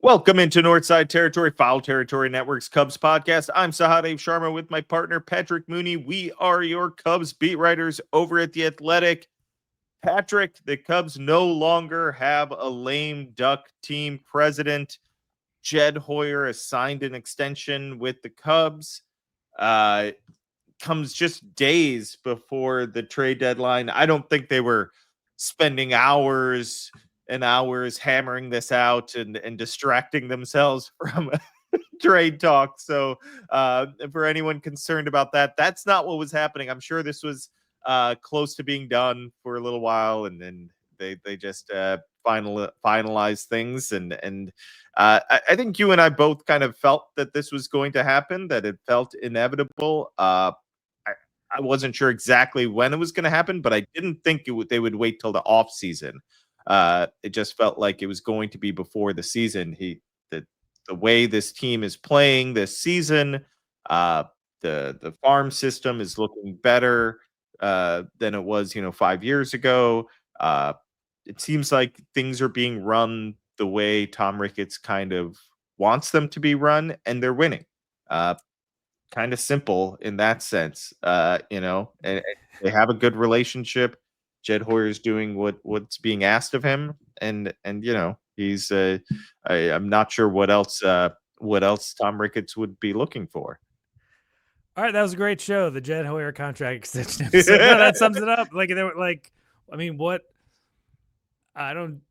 Welcome into Northside Territory, Foul Territory Network's Cubs podcast. I'm Sahadev Sharma with my partner, Patrick Mooney. We are your Cubs beat writers over at The Athletic. Patrick, the Cubs no longer have a lame duck team president. Jed Hoyer has signed an extension with the Cubs. Comes just days before the trade deadline. I don't think they were spending hours and hours hammering this out and distracting themselves from trade talk. So for anyone concerned about that, that's not what was happening. I'm sure this was close to being done for a little while, and then they just finalize things. And I think you and I both kind of felt that this was going to happen, that it felt inevitable. I wasn't sure exactly when it was going to happen, but I didn't think they would wait till the off season. It just felt like it was going to be before the season. The way this team is playing this season, the farm system is looking better than it was, 5 years ago. It seems like things are being run the way Tom Ricketts kind of wants them to be run, and they're winning. Kind of simple in that sense, and they have a good relationship. Jed Hoyer is doing what's being asked of him, and he's I'm not sure what else Tom Ricketts would be looking for. All right, that was a great show, the Jed Hoyer contract extension episode. No, that sums it up. What? I don't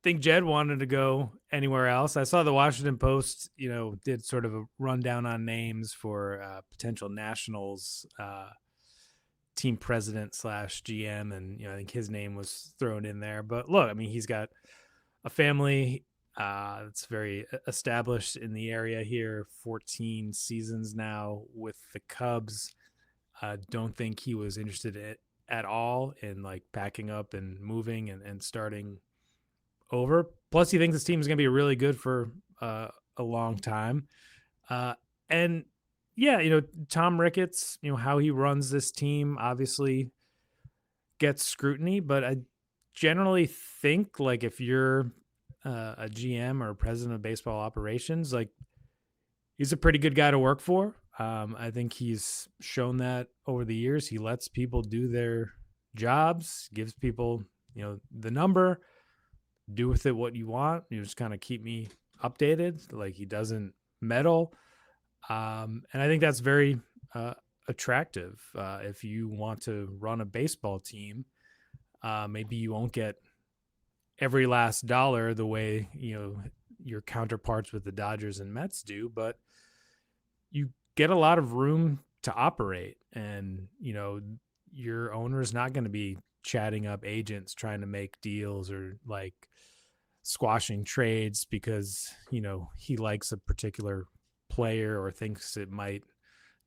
think Jed wanted to go anywhere else. I saw the Washington Post, did sort of a rundown on names for potential Nationals team president / GM, and I think his name was thrown in there. But look, he's got a family that's very established in the area here, 14 seasons now with the Cubs. Don't think he was interested at all in packing up and moving and starting over. Plus, he thinks this team is going to be really good for a long time. And yeah, Tom Ricketts, how he runs this team obviously gets scrutiny, but I generally think if you're a GM or president of baseball operations, he's a pretty good guy to work for. I think he's shown that over the years. He lets people do their jobs, gives people, the number, do with it what you want. You just kind of keep me updated. He doesn't meddle. And I think that's very attractive. If you want to run a baseball team, maybe you won't get every last dollar the way, your counterparts with the Dodgers and Mets do, but you get a lot of room to operate, and, your owner is not going to be chatting up agents trying to make deals or squashing trades because, he likes a particular player or thinks it might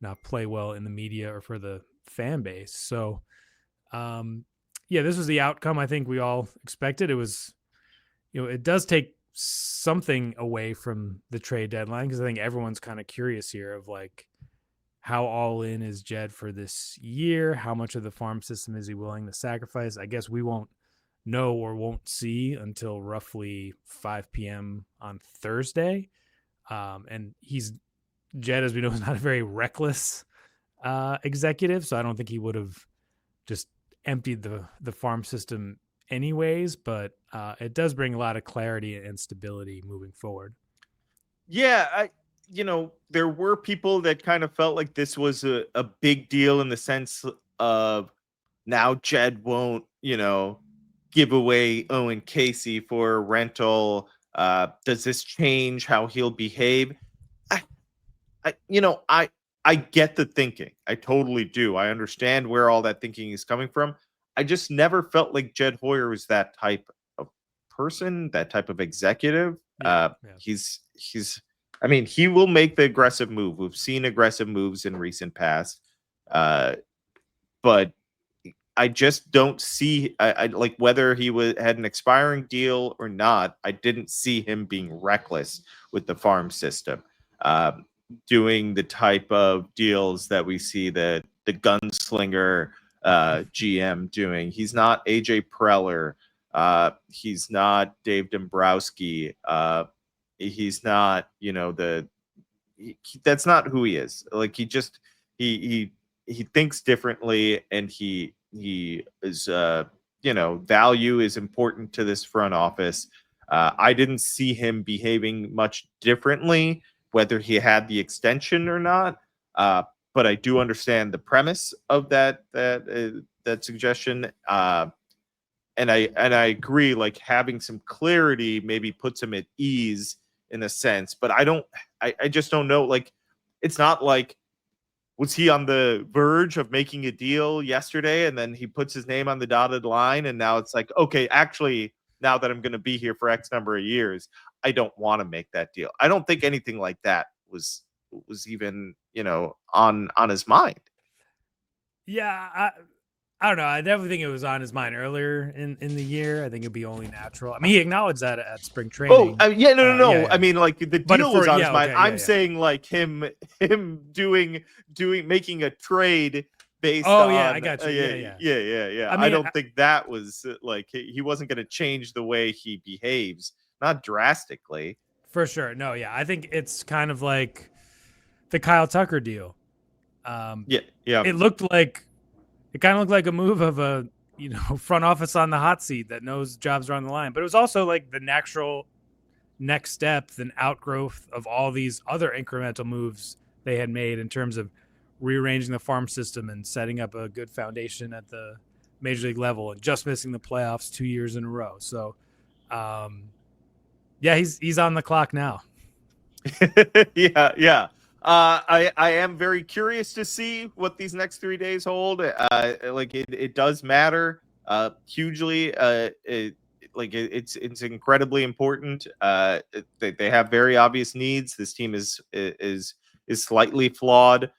not play well in the media or for the fan base. So, this was the outcome I think we all expected. It was, it does take something away from the trade deadline, because I think everyone's kind of curious here of how all in is Jed for this year? How much of the farm system is he willing to sacrifice? I guess we won't know or won't see until roughly 5 p.m. on Thursday. And Jed, as we know, is not a very reckless executive, so I don't think he would have just emptied the farm system anyways, but it does bring a lot of clarity and stability moving forward. Yeah, there were people that kind of felt like this was a big deal in the sense of now Jed won't, give away Owen Casey for rental. Does this change how he'll behave? I get the thinking. I totally do. I understand where all that thinking is coming from. I just never felt like Jed Hoyer was that type of person, that type of executive. He's he will make the aggressive move. We've seen aggressive moves in recent past. But I just don't see I like whether he had an expiring deal or not. I didn't see him being reckless with the farm system, doing the type of deals that we see the gunslinger GM doing. He's not AJ Preller. He's not Dave Dombrowski. he's not, that's not who he is. Like he he thinks differently, and he is value is important to this front office. I didn't see him behaving much differently, whether he had the extension or not. But I do understand the premise of that suggestion. And I agree, like having some clarity maybe puts him at ease in a sense, but I just don't know. Like, it's not like, was he on the verge of making a deal yesterday and then he puts his name on the dotted line and now it's like, okay, actually, now that I'm going to be here for X number of years, I don't want to make that deal. I don't think anything like that was even, on his mind. Yeah, I don't know. I definitely think it was on his mind earlier in the year. I think it'd be only natural. I mean, he acknowledged that at spring Oh, training. yeah, no. Yeah. I mean, like the But deal was for on his yeah, mind. okay, I'm yeah. saying like him making a trade based Oh yeah, I on got you. Yeah. yeah. I I mean, don't think that was like he wasn't going to change the way he behaves, not drastically. for sure. No, yeah. I think it's kind of like the Kyle Tucker deal. Yeah. It kind of looked like a move of a front office on the hot seat that knows jobs are on the line, but it was also like the natural next step, an outgrowth of all these other incremental moves they had made in terms of rearranging the farm system and setting up a good foundation at the major league level, and just missing the playoffs 2 years in a row. So, yeah, he's on the clock now. Yeah. I am very curious to see what these next 3 days hold. Like it does matter hugely. It's incredibly important. They have very obvious needs. This team is slightly flawed.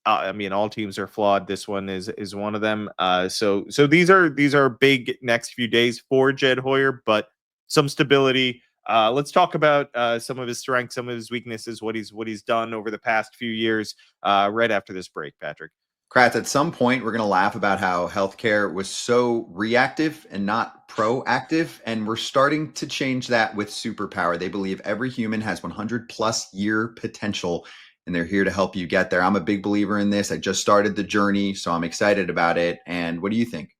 I mean, all teams are flawed. This one is one of them. So these are big next few days for Jed Hoyer, but some stability. Let's talk about some of his strengths, some of his weaknesses, what he's done over the past few years. Right after this break, Patrick. Kratz, at some point, we're going to laugh about how healthcare was so reactive and not proactive. And we're starting to change that with Superpower. They believe every human has 100 plus year potential, and they're here to help you get there. I'm a big believer in this. I just started the journey, so I'm excited about it. And what do you think?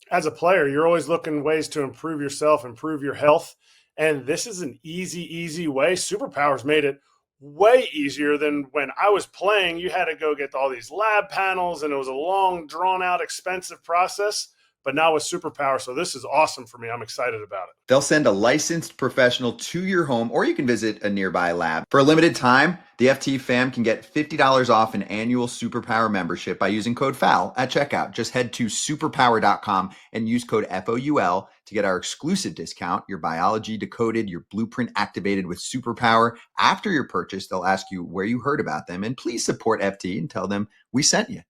As a player, you're always looking ways to improve yourself, improve your health. And this is an easy way. Superpowers made it way easier than when I was playing. You had to go get all these lab panels, and it was a long, drawn out, expensive process. But now with Superpower, so this is awesome for me. I'm excited about it. They'll send a licensed professional to your home, or you can visit a nearby lab. For a limited time, the FT fam can get $50 off an annual Superpower membership by using code FOUL at checkout. Just head to superpower.com and use code FOUL to get our exclusive discount. Your biology decoded, your blueprint activated with Superpower. After your purchase, they'll ask you where you heard about them, and please support FT and tell them we sent you.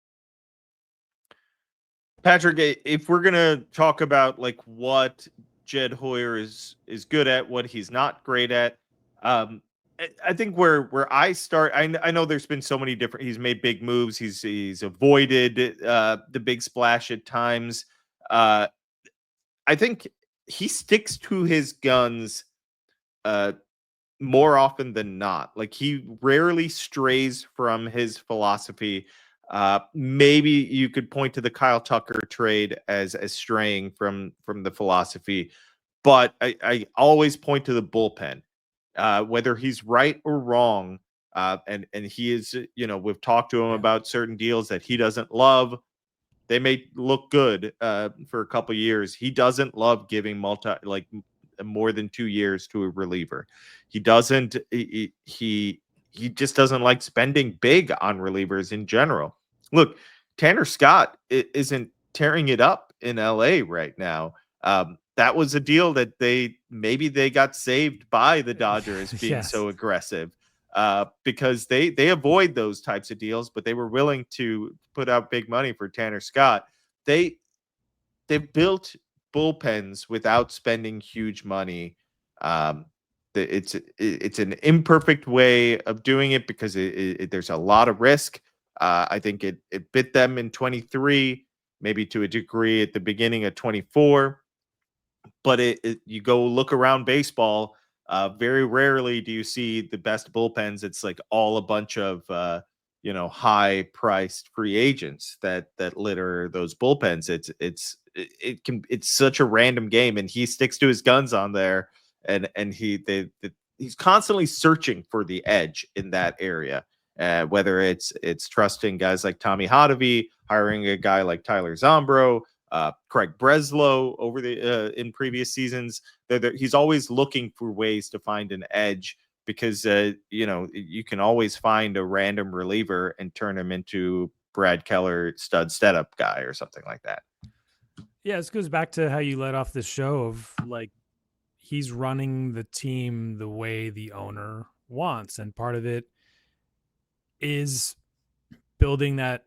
Patrick, if we're gonna talk about like what Jed Hoyer is good at, what he's not great at, I think where I start, I know there's been so many different. He's made big moves. He's avoided the big splash at times. I think he sticks to his guns more often than not. Like he rarely strays from his philosophy. Maybe you could point to the Kyle Tucker trade as straying from the philosophy, but I always point to the bullpen, whether he's right or wrong. And he is, we've talked to him about certain deals that he doesn't love. They may look good for a couple years. He doesn't love giving more than 2 years to a reliever. He doesn't. He just doesn't like spending big on relievers in general. Look, Tanner Scott isn't tearing it up in LA right now. That was a deal that they got saved by the Dodgers being Yes. so aggressive. Because they avoid those types of deals, but they were willing to put out big money for Tanner Scott. They've built bullpens without spending huge money. It's an imperfect way of doing it because there's a lot of risk. I think it bit them in 23, maybe to a degree at the beginning of 24. But you go look around baseball. Very rarely do you see the best bullpens. It's like all a bunch of high priced free agents that litter those bullpens. It's such a random game, and he sticks to his guns on there, and he's constantly searching for the edge in that area. Whether it's trusting guys like Tommy Hotovy, hiring a guy like Tyler Zombro, Craig Breslow over the in previous seasons. He's always looking for ways to find an edge, because you can always find a random reliever and turn him into Brad Keller stud setup guy or something like that. Yeah, this goes back to how you led off the show of like he's running the team the way the owner wants, and part of it is building that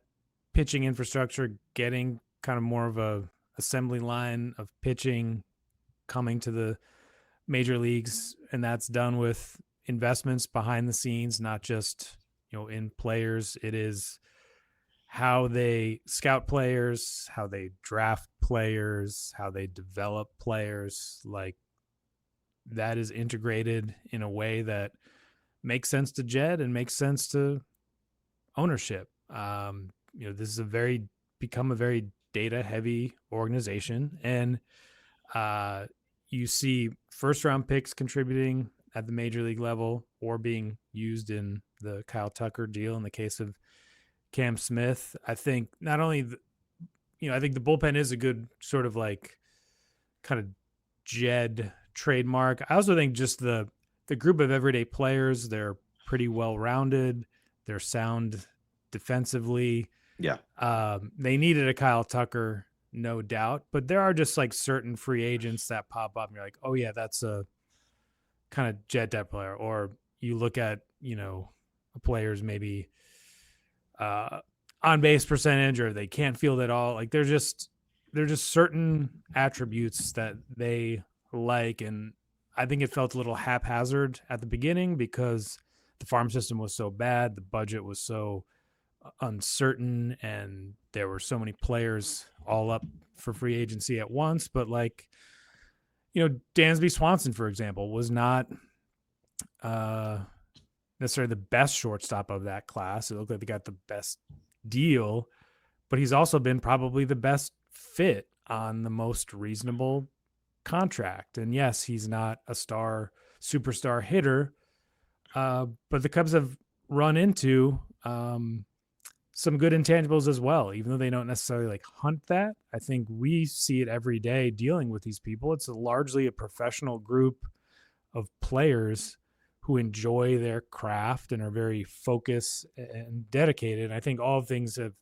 pitching infrastructure, getting kind of more of a assembly line of pitching coming to the major leagues, and that's done with investments behind the scenes, not just in players. It is how they scout players, how they draft players, how they develop players. Like that is integrated in a way that makes sense to Jed and makes sense to ownership. This is become a very data heavy organization, and you see first round picks contributing at the major league level or being used in the Kyle Tucker deal in the case of Cam Smith. I think not only I think the bullpen is a good sort of like kind of Jed trademark. I also think just the group of everyday players, they're pretty well rounded, they're sound defensively. Yeah. They needed a Kyle Tucker, no doubt, but there are just like certain free agents that pop up and you're like, oh yeah, that's a kind of Jed type player. Or you look at, a player's maybe on base percentage, or they can't field at all. Like they're just certain attributes that they like. And I think it felt a little haphazard at the beginning because the farm system was so bad. The budget was so uncertain, and there were so many players all up for free agency at once. But like, Dansby Swanson, for example, was not necessarily the best shortstop of that class. It looked like they got the best deal, but he's also been probably the best fit on the most reasonable contract. And yes, he's not a superstar hitter, but the Cubs have run into some good intangibles as well, even though they don't necessarily like hunt that. I think we see it every day dealing with these people. It's largely a professional group of players who enjoy their craft and are very focused and dedicated. And I think all things have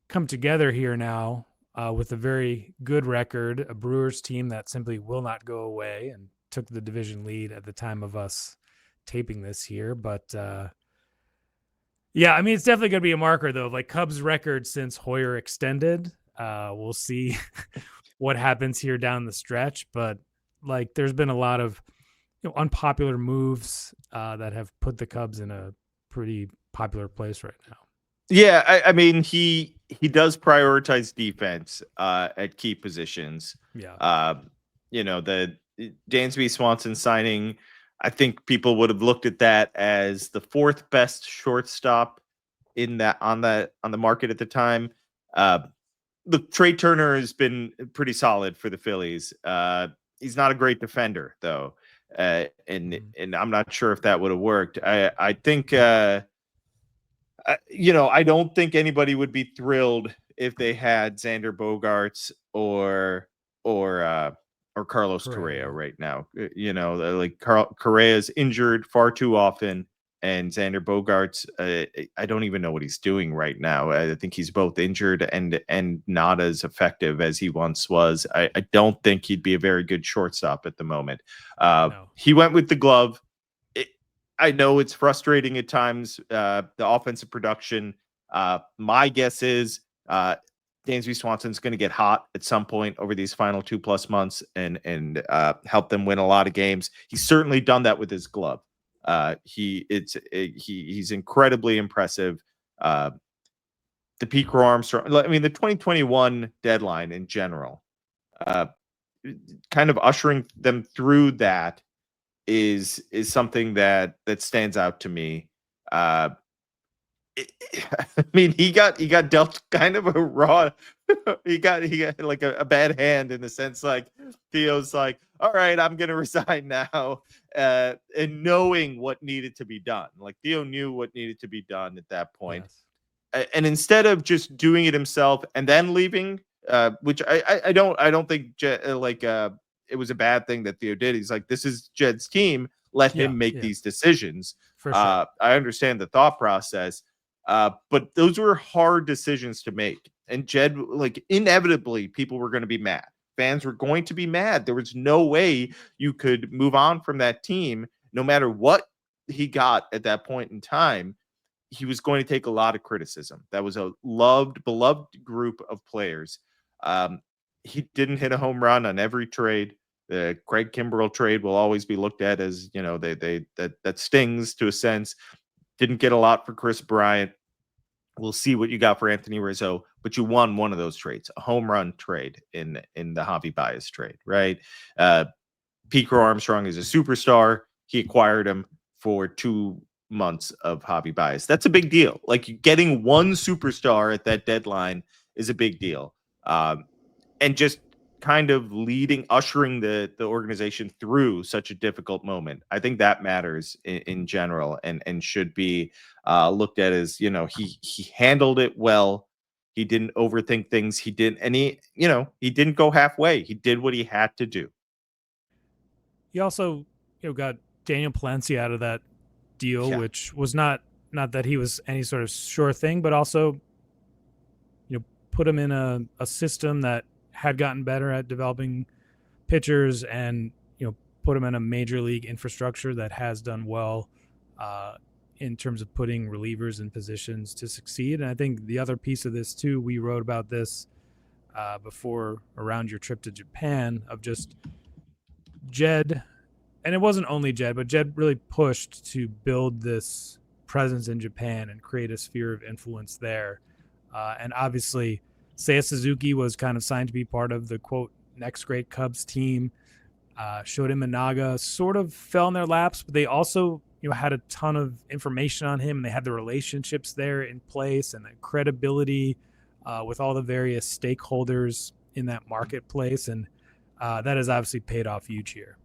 come together here now with a very good record, a Brewers team that simply will not go away and took the division lead at the time of us taping this here. But yeah, I mean, it's definitely going to be a marker, though, of like Cubs record since Hoyer extended. We'll see what happens here down the stretch. But like there's been a lot of unpopular moves that have put the Cubs in a pretty popular place right now. Yeah, I mean, he does prioritize defense at key positions. Yeah. The Dansby Swanson signing, I think people would have looked at that as the fourth best shortstop on the market at the time. The Trey Turner has been pretty solid for the Phillies. He's not a great defender though. And I'm not sure if that would have worked. I think I don't think anybody would be thrilled if they had Xander Bogaerts or Carlos Correa right now. Like Correa's injured far too often, and Xander Bogaerts, I don't even know what he's doing right now. I think he's both injured and not as effective as he once was. I don't think he'd be a very good shortstop at the moment. No. He went with the glove. I know it's frustrating at times, the offensive production. My guess is Dansby Swanson's going to get hot at some point over these final 2+ months and help them win a lot of games. He's certainly done that with his glove. He's incredibly impressive. The Pete Crow Armstrong, I mean, the 2021 deadline in general, kind of ushering them through that is something that stands out to me. I mean, he got dealt kind of a raw. he got like a bad hand in the sense like Theo's like, all right, I'm gonna resign now, and knowing what needed to be done. Like Theo knew what needed to be done at that point. Yes. And instead of just doing it himself and then leaving, which I don't think it was a bad thing that Theo did. He's like, this is Jed's team. Let him make these decisions. For sure. I understand the thought process, but those were hard decisions to make. And Jed, like, inevitably, people were going to be mad. Fans were going to be mad. There was no way you could move on from that team, no matter what he got at that point in time. He was going to take a lot of criticism. That was a beloved group of players. He didn't hit a home run on every trade. The Craig Kimbrell trade will always be looked at as, that stings to a sense. Didn't get a lot for Chris Bryant. We'll see what you got for Anthony Rizzo, but you won one of those trades, a home run trade in the Javi Baez trade, right? Pete Crow Armstrong is a superstar. He acquired him for 2 months of Javi Baez. That's a big deal. Like getting one superstar at that deadline is a big deal. And just kind of ushering the organization through such a difficult moment. I think that matters in general and should be looked at as, he handled it well. He didn't overthink things. He didn't go halfway. He did what he had to do. He also, got Daniel Palencia out of that deal, which was not that he was any sort of sure thing, but also, put him in a system that had gotten better at developing pitchers and, put him in a major league infrastructure that has done well in terms of putting relievers in positions to succeed. And I think the other piece of this too, we wrote about this before around your trip to Japan, of just Jed, and it wasn't only Jed, but Jed really pushed to build this presence in Japan and create a sphere of influence there. And obviously, Seiya Suzuki was kind of signed to be part of the, quote, next great Cubs team. Shota Imanaga sort of fell in their laps, but they also, had a ton of information on him, and they had the relationships there in place and the credibility with all the various stakeholders in that marketplace. And that has obviously paid off huge here.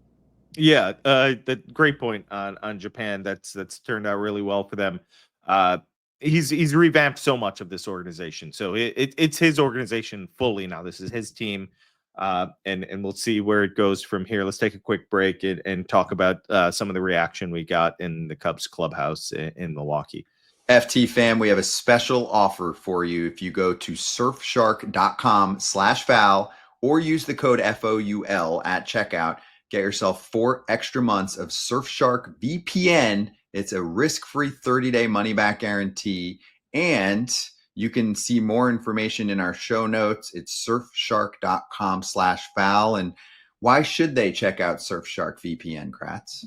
Yeah, that great point on Japan. That's turned out really well for them. He's revamped so much of this organization, so it's his organization fully now. This is his team, and we'll see where it goes from here. Let's take a quick break and talk about some of the reaction we got in the Cubs clubhouse in Milwaukee. FT fam, we have a special offer for you if you go to surfshark.com/foul or use the code FOUL at checkout. Get yourself 4 extra months of Surfshark VPN. It's a risk-free 30-day money-back guarantee. And you can see more information in our show notes. It's surfshark.com/foul. And why should they check out Surfshark VPN, Kratz?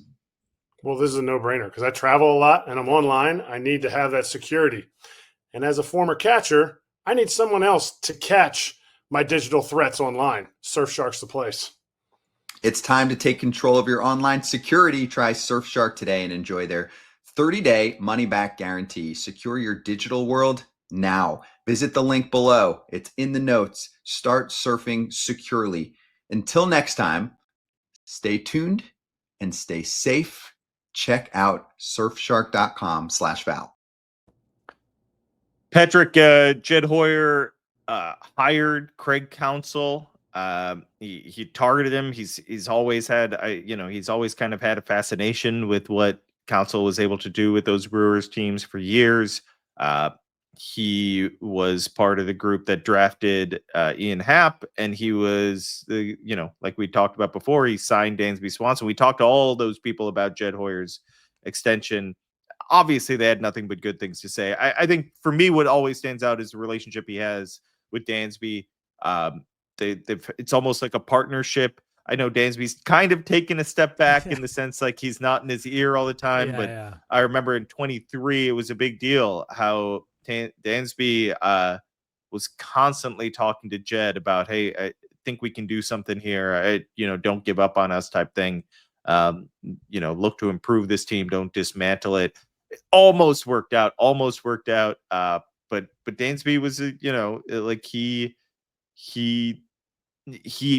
Well, this is a no-brainer because I travel a lot and I'm online. I need to have that security. And as a former catcher, I need someone else to catch my digital threats online. Surfshark's the place. It's time to take control of your online security. Try Surfshark today and enjoy their 30-day money-back guarantee. Secure your digital world now. Visit the link below. It's in the notes. Start surfing securely. Until next time, stay tuned and stay safe. Check out surfshark.com/foul. Patrick, Jed Hoyer hired Craig Counsell. He targeted him. He's always had, he's always kind of had a fascination with what Counsell was able to do with those Brewers teams for years. He was part of the group that drafted Ian Happ, and he was like we talked about before, he signed Dansby Swanson. We talked to all those people about Jed Hoyer's extension. Obviously, they had nothing but good things to say. I think for me, what always stands out is the relationship he has with Dansby. It's almost like a partnership. I know Dansby's kind of taken a step back in the sense like he's not in his ear all the time. I remember in 23, it was a big deal how Dansby was constantly talking to Jed about, hey, I think we can do something here. Don't give up on us type thing. look to improve this team, don't dismantle it. It almost worked out. But Dansby was, like he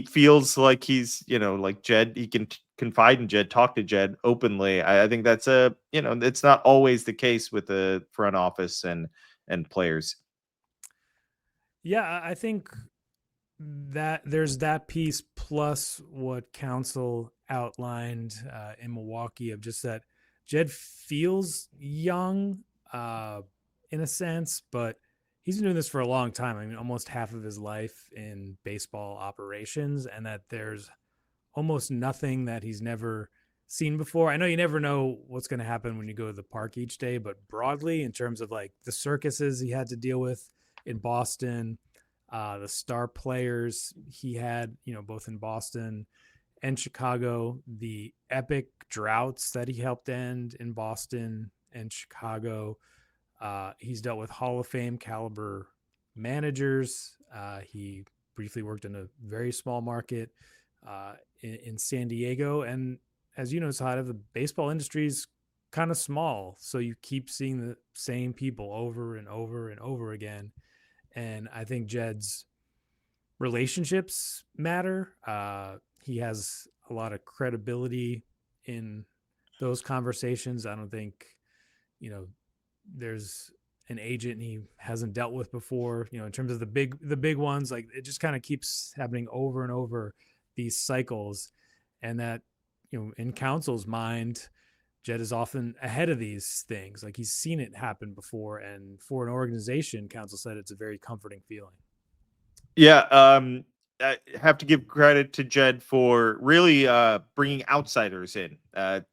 feels like he's, like Jed, he can confide in Jed, talk to Jed openly. I think that's it's not always the case with the front office and players. Yeah, I think that there's that piece plus what Council outlined in Milwaukee of just that Jed feels young in a sense, but he's been doing this for a long time. I mean, almost half of his life in baseball operations, and that there's almost nothing that he's never seen before. I know you never know what's going to happen when you go to the park each day, but broadly, in terms of like the circuses he had to deal with in Boston, the star players he had, both in Boston and Chicago, the epic droughts that he helped end in Boston and Chicago. He's dealt with Hall of Fame caliber managers. He briefly worked in a very small market in San Diego. And as you know, Sahadev, the baseball industry is kind of small. So you keep seeing the same people over and over and over again. And I think Jed's relationships matter. He has a lot of credibility in those conversations. I don't think, there's an agent he hasn't dealt with before, in terms of the big ones. Like, it just kind of keeps happening over and over, these cycles. And that, in Council's mind, Jed is often ahead of these things. Like, he's seen it happen before. And for an organization, Council said it's a very comforting feeling. Yeah, I have to give credit to Jed for really bringing outsiders in.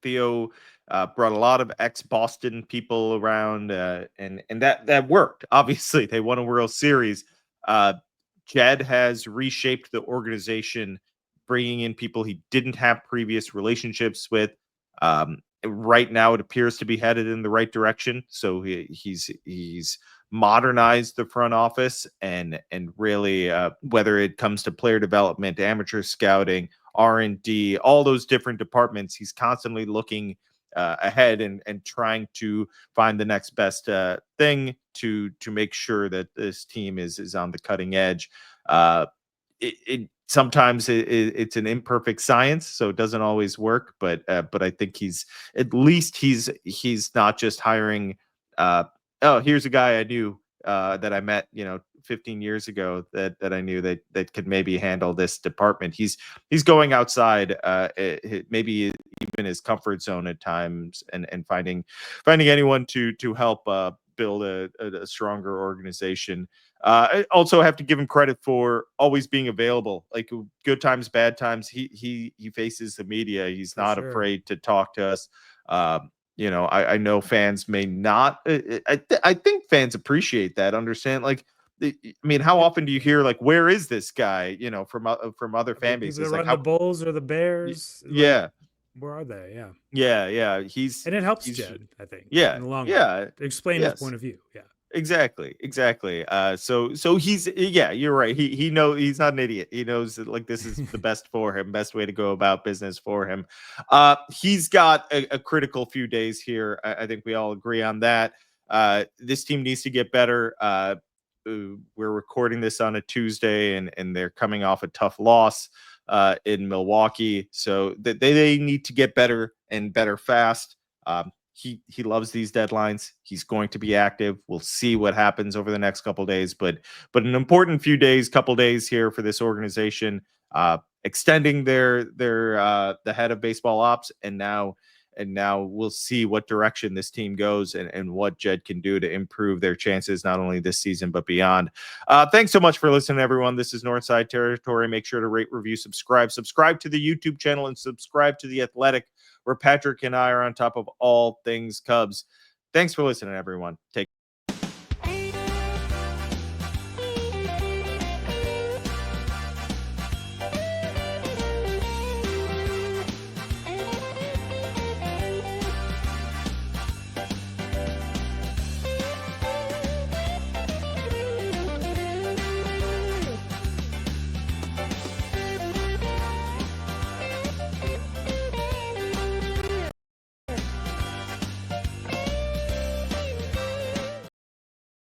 Theo brought a lot of ex-Boston people around, and that worked. Obviously, they won a World Series. Jed has reshaped the organization, bringing in people he didn't have previous relationships with. Right now, it appears to be headed in the right direction. So he's modernized the front office and really, whether it comes to player development, amateur scouting, R&D, all those different departments, he's constantly looking ahead and trying to find the next best thing to make sure that this team is on the cutting edge. It sometimes it's an imperfect science, so it doesn't always work. But I think he's not just hiring. Oh, here's a guy I knew that I met, 15 years ago that I knew that could maybe handle this department. He's going outside, maybe even his comfort zone at times, and finding anyone to help build a stronger organization. I also have to give him credit for always being available. Like, good times, bad times, he faces the media. He's not afraid to talk to us. I know fans may not. I think fans appreciate that. Understand? Like, I mean, how often do you hear, like, where is this guy? From other fan bases, like the Bulls or the Bears. Yeah. Like, where are they? Yeah. Yeah. And it helps Jed, I think. Yeah. In the long run. To explain his point of view. Yeah. Exactly. So he's, yeah, you're right. He knows, he's not an idiot. He knows that, like, this is the best for him, best way to go about business for him. He's got a critical few days here. I think we all agree on that. This team needs to get better. We're recording this on a Tuesday, and they're coming off a tough loss in Milwaukee. So they need to get better and better fast. He loves these deadlines. He's going to be active. We'll see what happens over the next couple of days, but an important couple days here for this organization, extending their the head of baseball ops, and now we'll see what direction this team goes, and what Jed can do to improve their chances, not only this season but beyond. Thanks so much for listening, everyone. This is Northside Territory. Make sure to rate, review, subscribe to the YouTube channel, and subscribe to The Athletic, where Patrick and I are on top of all things Cubs. Thanks for listening, everyone. Take